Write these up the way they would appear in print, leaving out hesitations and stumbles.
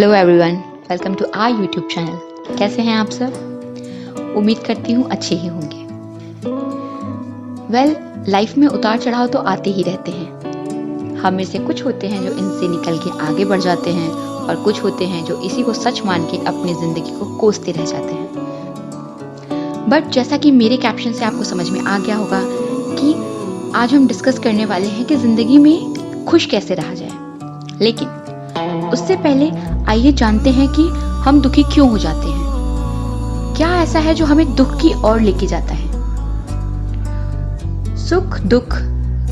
Hello everyone, welcome to our YouTube channel. कैसे हैं आप सब? उम्मीद करती हूँ अच्छे ही होंगे। लाइफ में उतार चढ़ाव तो आते ही रहते हैं। हम में से कुछ होते हैं जो इनसे निकल के आगे बढ़ जाते हैं और कुछ होते हैं जो इसी को सच मान के अपनी जिंदगी को कोसते रह जाते हैं। बट जैसा कि मेरे कैप्शन से आपको समझ में आ गया होगा कि आज हम डिस्कस करने वाले हैं कि जिंदगी में खुश कैसे रहा जाए। लेकिन उससे पहले आइए जानते हैं कि हम दुखी क्यों हो जाते हैं। क्या ऐसा है जो हमें दुख की ओर लेके जाता है? सुख दुख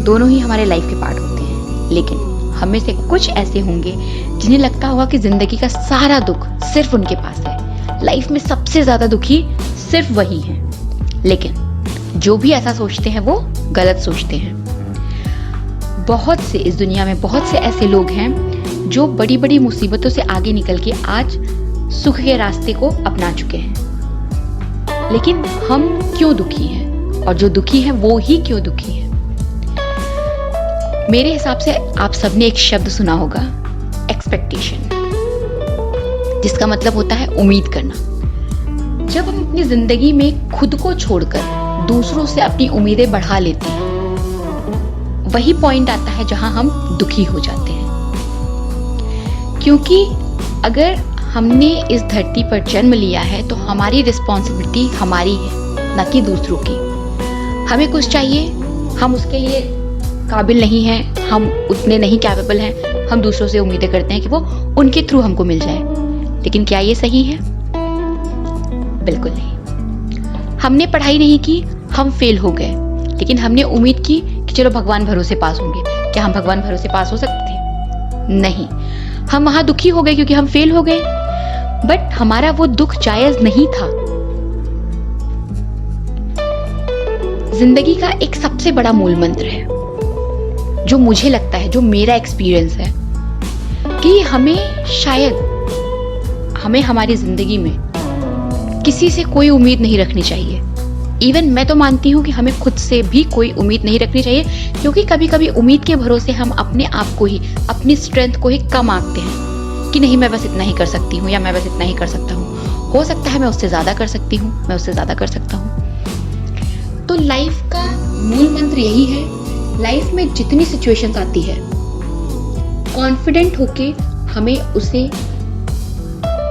दोनों ही हमारे लाइफ के पार्ट होते हैं, लेकिन हम में से कुछ ऐसे होंगे जिन्हें लगता होगा कि जिंदगी का सारा दुख सिर्फ उनके पास है। लाइफ में सबसे ज्यादा दुखी सिर्फ वही हैं। लेकिन जो भी ऐसा सोचते हैं वो गलत सोचते हैं। बहुत से इस दुनिया में बहुत से ऐसे लोग हैं जो बड़ी बड़ी मुसीबतों से आगे निकल के आज सुख के रास्ते को अपना चुके हैं। लेकिन हम क्यों दुखी हैं? और जो दुखी हैं वो ही क्यों दुखी हैं? मेरे हिसाब से आप सबने एक शब्द सुना होगा, एक्सपेक्टेशन, जिसका मतलब होता है उम्मीद करना। जब हम अपनी जिंदगी में खुद को छोड़कर दूसरों से अपनी उम्मीदें बढ़ा लेते हैं, वही पॉइंट आता है जहां हम दुखी हो जाते हैं। क्योंकि अगर हमने इस धरती पर जन्म लिया है तो हमारी रिस्पॉन्सिबिलिटी हमारी है, ना कि दूसरों की। हमें कुछ चाहिए, हम उसके लिए काबिल नहीं हैं, हम उतने नहीं कैपेबल हैं, हम दूसरों से उम्मीदें करते हैं कि वो उनके थ्रू हमको मिल जाए। लेकिन क्या ये सही है? बिल्कुल नहीं। हमने पढ़ाई नहीं की, हम फेल हो गए, लेकिन हमने उम्मीद की कि चलो भगवान भरोसे पास होंगे। क्या हम भगवान भरोसे पास हो सकते थे? नहीं। हम वहां दुखी हो गए क्योंकि हम फेल हो गए, बट हमारा वो दुख जायज नहीं था। जिंदगी का एक सबसे बड़ा मूल मंत्र है, जो मुझे लगता है, जो मेरा एक्सपीरियंस है, कि हमें हमारी जिंदगी में किसी से कोई उम्मीद नहीं रखनी चाहिए। इवन मैं तो मानती हूँ कि हमें खुद से भी कोई उम्मीद नहीं रखनी चाहिए, क्योंकि कभी कभी उम्मीद के भरोसे हम अपने आप को ही, अपनी स्ट्रेंथ को ही कम आंकते हैं कि नहीं, मैं बस इतना ही कर सकती हूँ या मैं बस इतना ही कर सकता हूँ। हो सकता है मैं उससे ज्यादा कर सकती हूँ, मैं उससे ज्यादा कर सकता हूँ। तो लाइफ का मूल मंत्र यही है, लाइफ में जितनी सिचुएशंस आती है, कॉन्फिडेंट होके हमें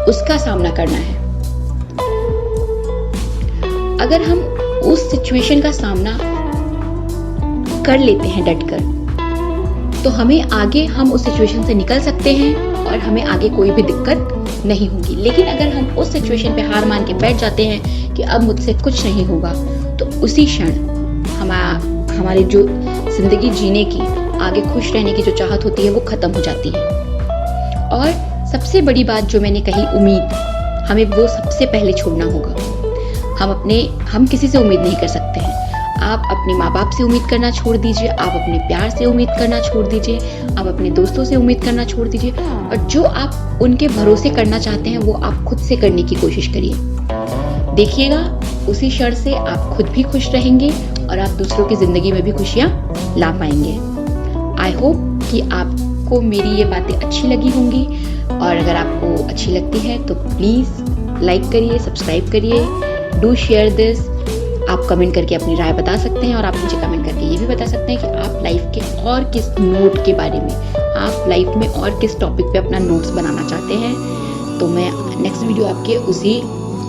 उसका सामना करना है। अगर हम उस सिचुएशन का सामना कर लेते हैं डटकर, तो हम उस सिचुएशन से निकल सकते हैं और हमें आगे कोई भी दिक्कत नहीं होगी। लेकिन अगर हम उस सिचुएशन पे हार मान के बैठ जाते हैं कि अब मुझसे कुछ नहीं होगा, तो उसी क्षण हमारी जो जिंदगी जीने की, आगे खुश रहने की जो चाहत होती है वो खत्म हो जाती है। और सबसे बड़ी बात जो मैंने कही, उम्मीद, हमें वो सबसे पहले छोड़ना होगा। हम किसी से उम्मीद नहीं कर सकते हैं। आप अपने माँ बाप से उम्मीद करना छोड़ दीजिए, आप अपने प्यार से उम्मीद करना छोड़ दीजिए, आप अपने दोस्तों से उम्मीद करना छोड़ दीजिए, और जो आप उनके भरोसे करना चाहते हैं वो आप खुद से करने की कोशिश करिए। देखिएगा, उसी क्षण से आप खुद भी खुश रहेंगे और आप दूसरों की जिंदगी में भी खुशियाँ ला पाएंगे। आई होप कि आपको मेरी ये बातें अच्छी लगी होंगी, और अगर आपको अच्छी लगती है तो प्लीज लाइक करिए, सब्सक्राइब करिए, डू शेयर दिस। आप कमेंट करके अपनी राय बता सकते हैं, और आप मुझे कमेंट करके ये भी बता सकते हैं कि आप लाइफ के और किस नोट के बारे में, आप लाइफ में और किस टॉपिक पे अपना नोट्स बनाना चाहते हैं। तो मैं नेक्स्ट वीडियो आपके उसी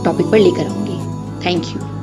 टॉपिक पर लेकर आऊँगी। Thank you.